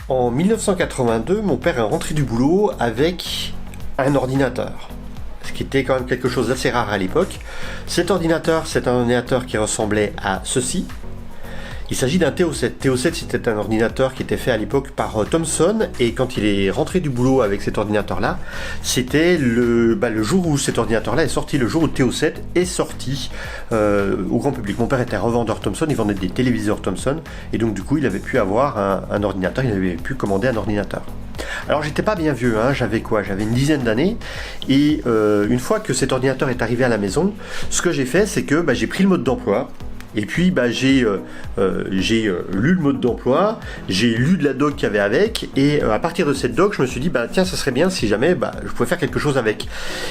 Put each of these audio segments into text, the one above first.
En 1982, mon père est rentré du boulot avec un ordinateur, ce qui était quand même quelque chose d'assez rare à l'époque. Cet ordinateur, c'est un ordinateur qui ressemblait à ceci. Il s'agit d'un TO7. TO7, c'était un ordinateur qui était fait à l'époque par Thomson, et quand il est rentré du boulot avec cet ordinateur-là, c'était le jour où cet ordinateur-là est sorti, le jour où TO7 est sorti au grand public. Mon père était revendeur Thomson, il vendait des téléviseurs Thomson, et donc du coup il avait pu avoir un ordinateur, il avait pu commander un ordinateur. Alors j'étais pas bien vieux, hein, j'avais une dizaine d'années, et une fois que cet ordinateur est arrivé à la maison, ce que j'ai fait, c'est que j'ai pris le mode d'emploi. Et puis j'ai lu le mode d'emploi, j'ai lu de la doc qu'il y avait avec, et à partir de cette doc, je me suis dit tiens, ça serait bien si jamais je pouvais faire quelque chose avec.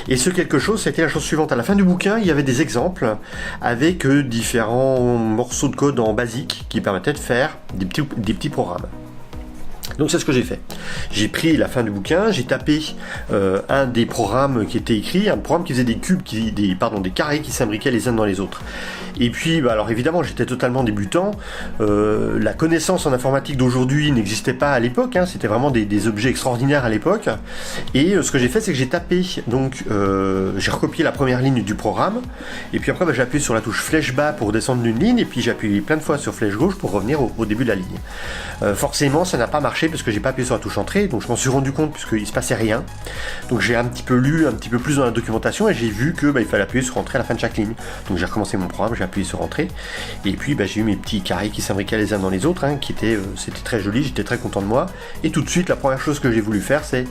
Et ce quelque chose, c'était la chose suivante. À la fin du bouquin, il y avait des exemples avec différents morceaux de code en basique qui permettaient de faire des petits programmes. Donc c'est ce que j'ai fait. J'ai pris la fin du bouquin, j'ai tapé un des programmes qui était écrit, un programme qui faisait des cubes, des carrés qui s'imbriquaient les uns dans les autres. Et puis, alors évidemment, j'étais totalement débutant. La connaissance en informatique d'aujourd'hui n'existait pas à l'époque. Hein, c'était vraiment des objets extraordinaires à l'époque. Et ce que j'ai fait, c'est que j'ai tapé, donc j'ai recopié la première ligne du programme. Et puis après, j'ai appuyé sur la touche flèche bas pour descendre d'une ligne. Et puis j'ai appuyé plein de fois sur flèche gauche pour revenir au début de la ligne. Forcément, ça n'a pas marché parce que j'ai pas appuyé sur la touche entrée. Donc je m'en suis rendu compte puisqu'il se passait rien. Donc j'ai un petit peu lu un petit peu plus dans la documentation et j'ai vu que il fallait appuyer sur entrée à la fin de chaque ligne. Donc j'ai recommencé mon programme, j'ai appuyé sur entrée. Et puis j'ai eu mes petits carrés qui s'imbriquaient les uns dans les autres, hein, c'était très joli, j'étais très content de moi. Et tout de suite, la première chose que j'ai voulu faire, c'est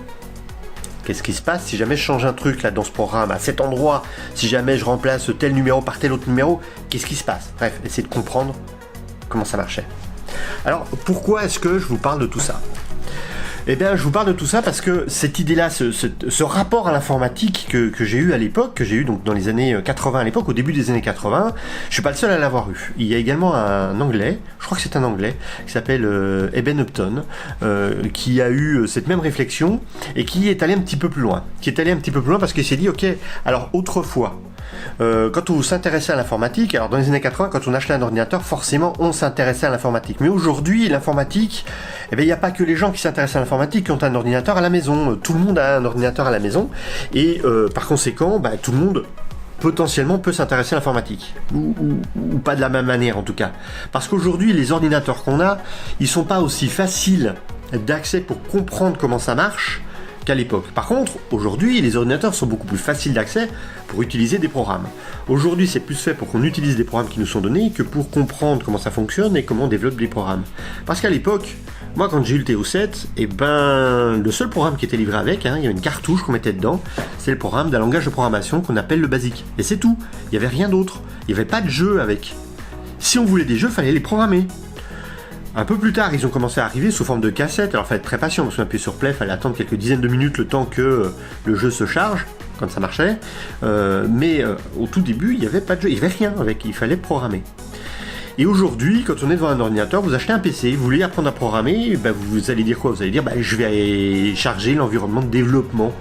qu'est-ce qui se passe si jamais je change un truc là dans ce programme, à cet endroit, si jamais je remplace tel numéro par tel autre numéro, qu'est-ce qui se passe? Bref, essayer de comprendre comment ça marchait. Alors, pourquoi est-ce que je vous parle de tout ça? Eh bien, je vous parle de tout ça parce que cette idée-là, ce rapport à l'informatique que j'ai eu à l'époque, que j'ai eu donc dans les années 80 à l'époque, au début des années 80, je suis pas le seul à l'avoir eu. Il y a également un Anglais, je crois que c'est un Anglais, qui s'appelle Eben Upton, qui a eu cette même réflexion et qui est allé un petit peu plus loin. Parce qu'il s'est dit, ok, alors autrefois, quand on s'intéressait à l'informatique, alors dans les années 80, quand on achetait un ordinateur, forcément on s'intéressait à l'informatique. Mais aujourd'hui, l'informatique, il n'y a pas que les gens qui s'intéressent à l'informatique qui ont un ordinateur à la maison. Tout le monde a un ordinateur à la maison. Et par conséquent, tout le monde potentiellement peut s'intéresser à l'informatique. Ou pas de la même manière en tout cas. Parce qu'aujourd'hui, les ordinateurs qu'on a, ils sont pas aussi faciles d'accès pour comprendre comment ça marche qu'à l'époque. Par contre, aujourd'hui, les ordinateurs sont beaucoup plus faciles d'accès pour utiliser des programmes. Aujourd'hui, c'est plus fait pour qu'on utilise des programmes qui nous sont donnés que pour comprendre comment ça fonctionne et comment on développe des programmes. Parce qu'à l'époque, moi quand j'ai eu le TO7, le seul programme qui était livré avec, il y avait une cartouche qu'on mettait dedans, c'est le programme d'un langage de programmation qu'on appelle le BASIC. Et c'est tout, il n'y avait rien d'autre, il n'y avait pas de jeu avec. Si on voulait des jeux, il fallait les programmer. Un peu plus tard, ils ont commencé à arriver sous forme de cassettes. Alors il fallait être très patient, parce qu'on appuyait sur play, il fallait attendre quelques dizaines de minutes le temps que le jeu se charge, quand ça marchait. Mais au tout début, il n'y avait pas de jeu, il n'y avait rien avec, il fallait programmer. Et aujourd'hui, quand on est devant un ordinateur, vous achetez un PC, vous voulez apprendre à programmer, vous allez dire quoi? Vous allez dire, je vais charger l'environnement de développement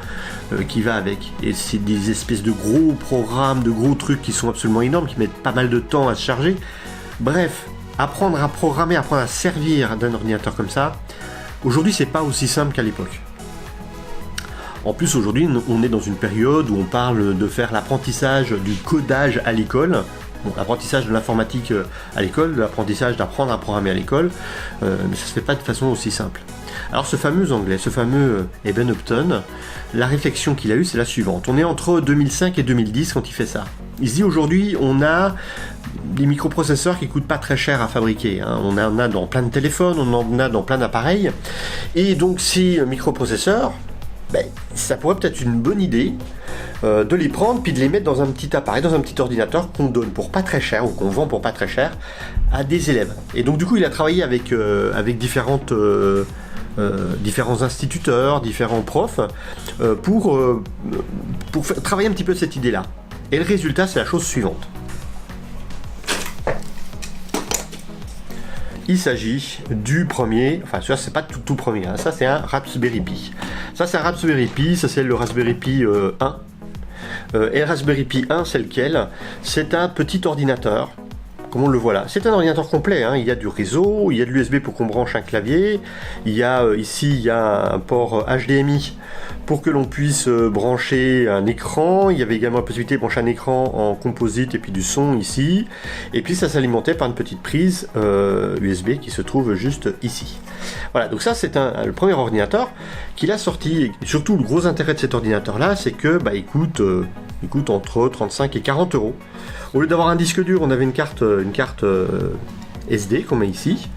qui va avec. Et c'est des espèces de gros programmes, de gros trucs qui sont absolument énormes, qui mettent pas mal de temps à se charger. Bref, apprendre à programmer, apprendre à servir d'un ordinateur comme ça, aujourd'hui c'est pas aussi simple qu'à l'époque. En plus aujourd'hui on est dans une période où on parle de faire l'apprentissage du codage à l'école, bon, l'apprentissage de l'informatique à l'école, l'apprentissage d'apprendre à programmer à l'école, mais ça se fait pas de façon aussi simple. Alors ce fameux anglais, ce fameux Eben Upton, la réflexion qu'il a eue c'est la suivante. On est entre 2005 et 2010 quand il fait ça. Il se dit aujourd'hui on a des microprocesseurs qui coûtent pas très cher à fabriquer, hein. On en a dans plein de téléphones, on en a dans plein d'appareils, et donc ces microprocesseurs, ça pourrait peut-être une bonne idée de les prendre puis de les mettre dans un petit appareil, dans un petit ordinateur qu'on donne pour pas très cher ou qu'on vend pour pas très cher à des élèves. Et donc du coup il a travaillé avec différents instituteurs, différents profs pour travailler un petit peu cette idée-là. Et le résultat c'est la chose suivante. Il s'agit du premier, enfin ça c'est pas tout premier, hein, ça c'est un Raspberry Pi. Ça c'est un Raspberry Pi, ça c'est le Raspberry Pi 1. Et le Raspberry Pi 1 c'est lequel? C'est un petit ordinateur comme on le voit là. C'est un ordinateur complet, hein. Il y a du réseau, il y a de l'USB pour qu'on branche un clavier, il y a ici il y a un port HDMI pour que l'on puisse brancher un écran. Il y avait également la possibilité de brancher un écran en composite et puis du son ici. Et puis ça s'alimentait par une petite prise USB qui se trouve juste ici. Voilà, donc ça c'est le premier ordinateur qu'il a sorti. Et surtout le gros intérêt de cet ordinateur là, c'est que il coûte entre 35 et 40 euros. Au lieu d'avoir un disque dur, on avait une carte SD qu'on met ici,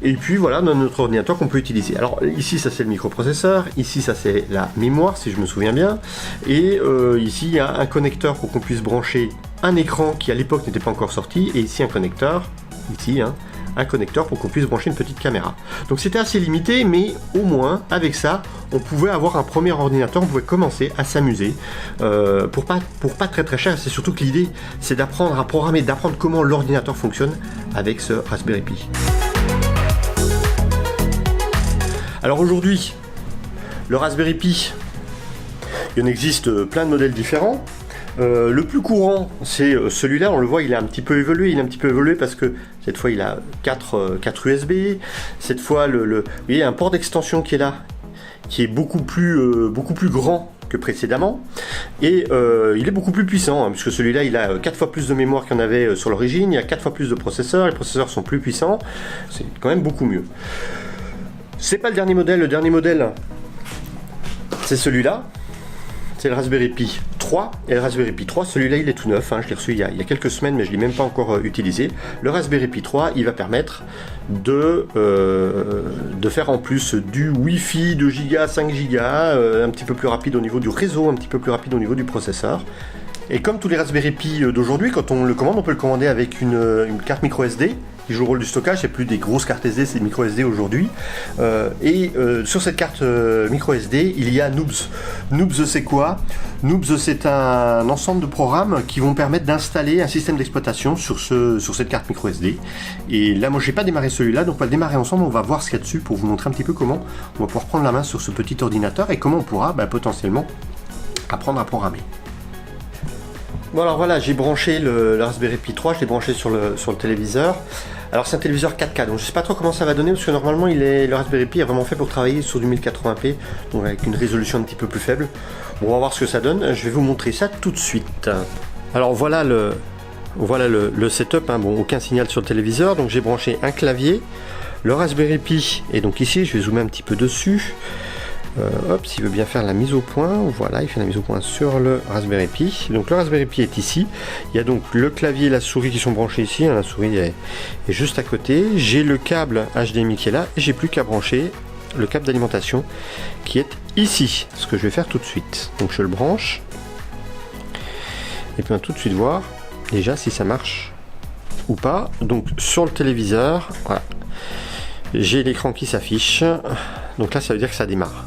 et puis voilà notre ordinateur qu'on peut utiliser. Alors ici ça c'est le microprocesseur, ici ça c'est la mémoire si je me souviens bien, et ici il y a un connecteur pour qu'on puisse brancher un écran qui à l'époque n'était pas encore sorti, et ici un connecteur, ici un connecteur pour qu'on puisse brancher une petite caméra. Donc c'était assez limité, mais au moins avec ça on pouvait avoir un premier ordinateur, on pouvait commencer à s'amuser pour pas très très cher. C'est surtout que l'idée c'est d'apprendre à programmer, d'apprendre comment l'ordinateur fonctionne avec ce Raspberry Pi. Alors aujourd'hui le Raspberry Pi, il en existe plein de modèles différents. Le plus courant c'est celui-là, on le voit, il est un petit peu évolué, parce que cette fois il a 4 USB, cette fois il y a un port d'extension qui est là, qui est beaucoup plus grand que précédemment, et il est beaucoup plus puissant, hein, puisque celui-là il a 4 fois plus de mémoire qu'il y en avait sur l'origine, il y a 4 fois plus de processeurs, les processeurs sont plus puissants, c'est quand même beaucoup mieux. C'est pas le dernier modèle c'est celui-là. C'est le Raspberry Pi 3, et le Raspberry Pi 3, celui-là il est tout neuf, hein, je l'ai reçu il y a quelques semaines, mais je ne l'ai même pas encore utilisé. Le Raspberry Pi 3, il va permettre de faire en plus du Wi-Fi 2 Go, 5 Go, un petit peu plus rapide au niveau du réseau, un petit peu plus rapide au niveau du processeur. Et comme tous les Raspberry Pi d'aujourd'hui, quand on le commande, on peut le commander avec une carte micro SD, qui joue le rôle du stockage. C'est plus des grosses cartes SD, c'est micro SD aujourd'hui. Sur cette carte micro SD, il y a Noobs. Noobs, c'est quoi? Noobs, c'est un ensemble de programmes qui vont permettre d'installer un système d'exploitation sur cette carte micro SD. Et là, moi, j'ai pas démarré celui-là, donc on va le démarrer ensemble. On va voir ce qu'il y a dessus pour vous montrer un petit peu comment on va pouvoir prendre la main sur ce petit ordinateur et comment on pourra potentiellement apprendre à programmer. Bon, alors voilà, j'ai branché le Raspberry Pi 3, je l'ai branché sur le téléviseur. Alors c'est un téléviseur 4K, donc je sais pas trop comment ça va donner, parce que normalement le Raspberry Pi est vraiment fait pour travailler sur du 1080p, donc avec une résolution un petit peu plus faible. Bon, on va voir ce que ça donne, je vais vous montrer ça tout de suite. Alors voilà le setup, hein. Bon, aucun signal sur le téléviseur, donc j'ai branché un clavier, le Raspberry Pi, et donc ici je vais zoomer un petit peu dessus. Hop, s'il veut bien faire la mise au point, voilà, il fait la mise au point sur le Raspberry Pi. Donc le Raspberry Pi est ici. Il y a donc le clavier et la souris qui sont branchés ici, hein, la souris est juste à côté. J'ai le câble HDMI qui est là, et j'ai plus qu'à brancher le câble d'alimentation qui est ici, ce que je vais faire tout de suite. Donc je le branche, et puis on va tout de suite voir déjà si ça marche ou pas. Donc sur le téléviseur, voilà, j'ai l'écran qui s'affiche, donc là ça veut dire que ça démarre.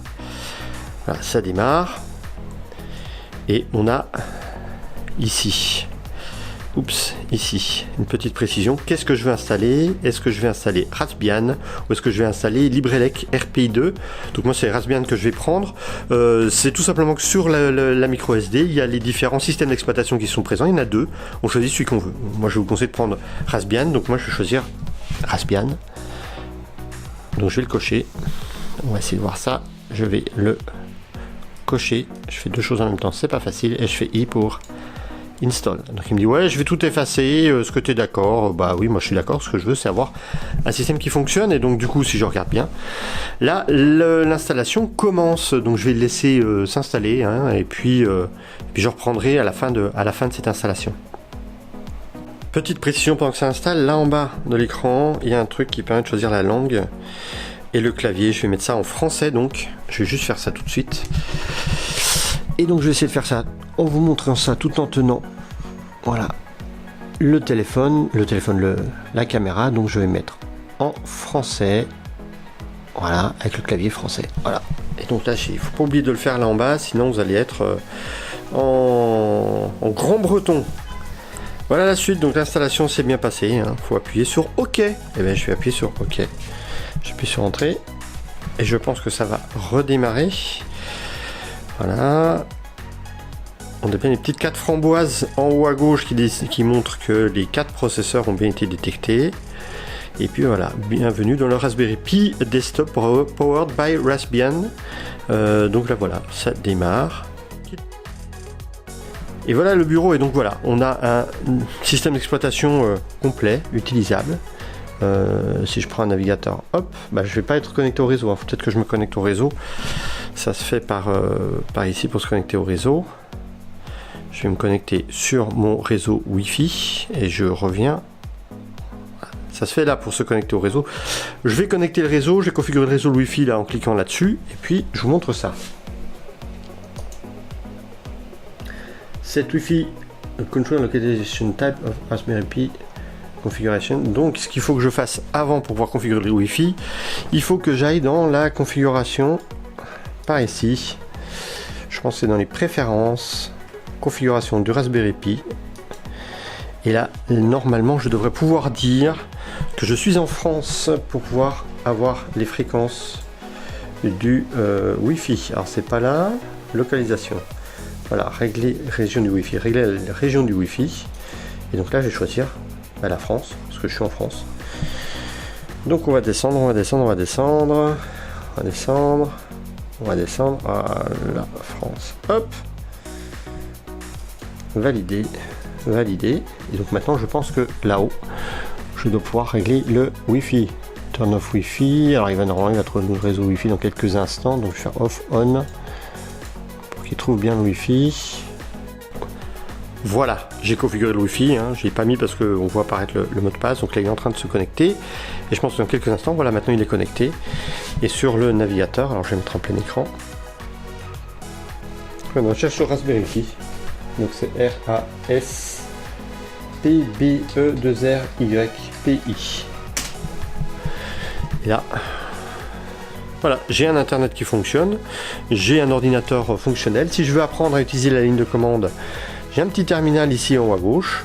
Voilà, ça démarre, et on a ici, ici, une petite précision. Qu'est-ce que je veux installer? Est-ce que je vais installer Raspbian, ou est-ce que je vais installer LibreELEC RPI2? Donc moi c'est Raspbian que je vais prendre. C'est tout simplement que sur la micro SD, il y a les différents systèmes d'exploitation qui sont présents, il y en a deux, on choisit celui qu'on veut. Moi je vous conseille de prendre Raspbian, donc moi je vais choisir Raspbian. Donc je vais le cocher, on va essayer de voir ça, je vais le cocher, je fais deux choses en même temps, c'est pas facile, et je fais I pour install. Donc il me dit ouais, je vais tout effacer, est-ce que tu es d'accord? Bah oui, moi je suis d'accord, ce que je veux c'est avoir un système qui fonctionne, et donc du coup si je regarde bien, là l'installation commence, donc je vais le laisser s'installer, hein, et puis je reprendrai à la fin de cette installation. Petite précision pendant que ça installe, là en bas de l'écran, il y a un truc qui permet de choisir la langue et le clavier. Je vais mettre ça en français, donc je vais juste faire ça tout de suite. Et donc je vais essayer de faire ça en vous montrant ça tout en tenant, voilà, le téléphone, la caméra. Donc je vais mettre en français, voilà, avec le clavier français, voilà. Et donc là, il faut pas oublier de le faire là en bas, sinon vous allez être en grand breton. Voilà la suite, donc l'installation s'est bien passée, hein. Faut appuyer sur OK. Et bien je vais appuyer sur OK. J'appuie sur Entrée, et je pense que ça va redémarrer. Voilà. On a bien les petites 4 framboises en haut à gauche qui montrent que les 4 processeurs ont bien été détectés. Et puis voilà, bienvenue dans le Raspberry Pi Desktop Powered by Raspbian. Donc là voilà, ça démarre. Et voilà le bureau, et donc voilà, on a un système d'exploitation complet, utilisable. Si je prends un navigateur, hop, bah, je vais pas être connecté au réseau, hein. Peut-être que je me connecte au réseau. Ça se fait par ici pour se connecter au réseau. Je vais me connecter sur mon réseau Wi-Fi et je reviens. Ça se fait là pour se connecter au réseau. Je vais connecter le réseau, j'ai configuré le réseau Wi-Fi là en cliquant là-dessus, et puis je vous montre ça. Set Wi-Fi Control Localization Type of Raspberry Pi Configuration. Donc ce qu'il faut que je fasse avant pour pouvoir configurer le Wi-Fi, il faut que j'aille dans la configuration par ici. Je pense que c'est dans les préférences, configuration du Raspberry Pi. Et là, normalement, je devrais pouvoir dire que je suis en France pour pouvoir avoir les fréquences du Wi-Fi. Alors c'est pas là, localisation. Voilà, régler région du Wi-Fi, régler la région du Wi-Fi. Et donc là, je vais choisir la France, parce que je suis en France. Donc on va descendre, on va descendre, on va descendre, on va descendre, on va descendre. Voilà, France. Hop. Valider, valider. Et donc maintenant, je pense que là-haut, je dois pouvoir régler le Wi-Fi. Turn off Wi-Fi. Alors il va normalement, il va trouver le réseau Wi-Fi dans quelques instants. Donc je vais faire off, on. Qui trouve bien le Wi-Fi. Voilà, j'ai configuré le Wi-Fi, hein. Je l'ai pas mis parce qu'on voit apparaître le mot de passe, donc là il est en train de se connecter, et je pense que dans quelques instants, voilà, maintenant il est connecté, et sur le navigateur, alors je vais mettre en plein écran, on cherche sur Raspberry Pi, donc c'est R-A-S-P-B-E-2-R-Y-P-I, et là, voilà, j'ai un internet qui fonctionne, j'ai un ordinateur fonctionnel. Si je veux apprendre à utiliser la ligne de commande, j'ai un petit terminal ici en haut à gauche.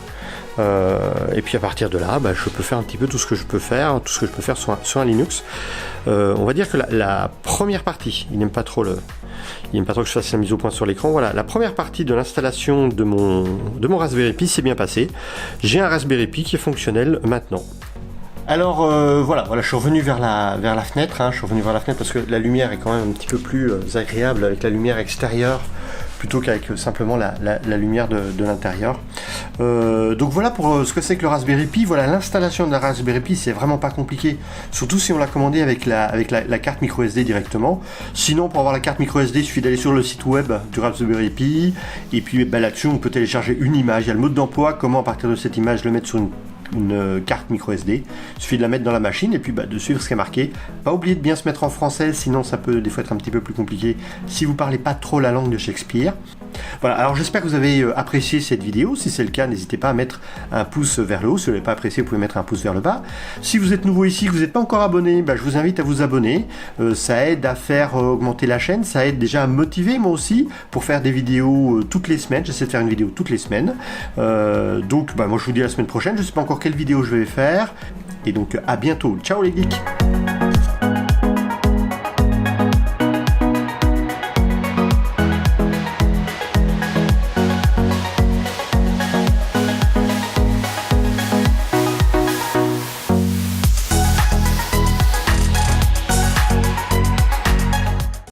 Et puis à partir de là, bah, je peux faire un petit peu tout ce que je peux faire, sur un Linux. On va dire que la première partie, il n'aime pas trop que je fasse la mise au point sur l'écran. Voilà, la première partie de l'installation de mon Raspberry Pi s'est bien passée. J'ai un Raspberry Pi qui est fonctionnel maintenant. Alors voilà, je suis revenu vers la fenêtre, hein. Je suis revenu vers la fenêtre parce que la lumière est quand même un petit peu plus agréable avec la lumière extérieure plutôt qu'avec simplement la lumière de l'intérieur. Donc voilà pour ce que c'est que le Raspberry Pi. Voilà, l'installation de la Raspberry Pi, c'est vraiment pas compliqué, surtout si on l'a commandé avec la carte micro SD directement. Sinon, pour avoir la carte micro SD, il suffit d'aller sur le site web du Raspberry Pi, et puis bah, là-dessus on peut télécharger une image. Il y a le mode d'emploi, comment à partir de cette image le mettre sur une carte micro SD. Il suffit de la mettre dans la machine et puis bah, de suivre ce qui est marqué. Pas oublier de bien se mettre en français, sinon ça peut des fois être un petit peu plus compliqué si vous parlez pas trop la langue de Shakespeare. Voilà, alors j'espère que vous avez apprécié cette vidéo. Si c'est le cas, n'hésitez pas à mettre un pouce vers le haut. Si vous ne l'avez pas apprécié, vous pouvez mettre un pouce vers le bas. Si vous êtes nouveau ici, que vous n'êtes pas encore abonné, bah, je vous invite à vous abonner. Ça aide à faire augmenter la chaîne, ça aide déjà à me motiver moi aussi pour faire des vidéos toutes les semaines. J'essaie de faire une vidéo toutes les semaines. Donc bah, moi je vous dis à la semaine prochaine. Je ne sais pas encore quelle vidéo je vais faire. Et donc à bientôt. Ciao les geeks!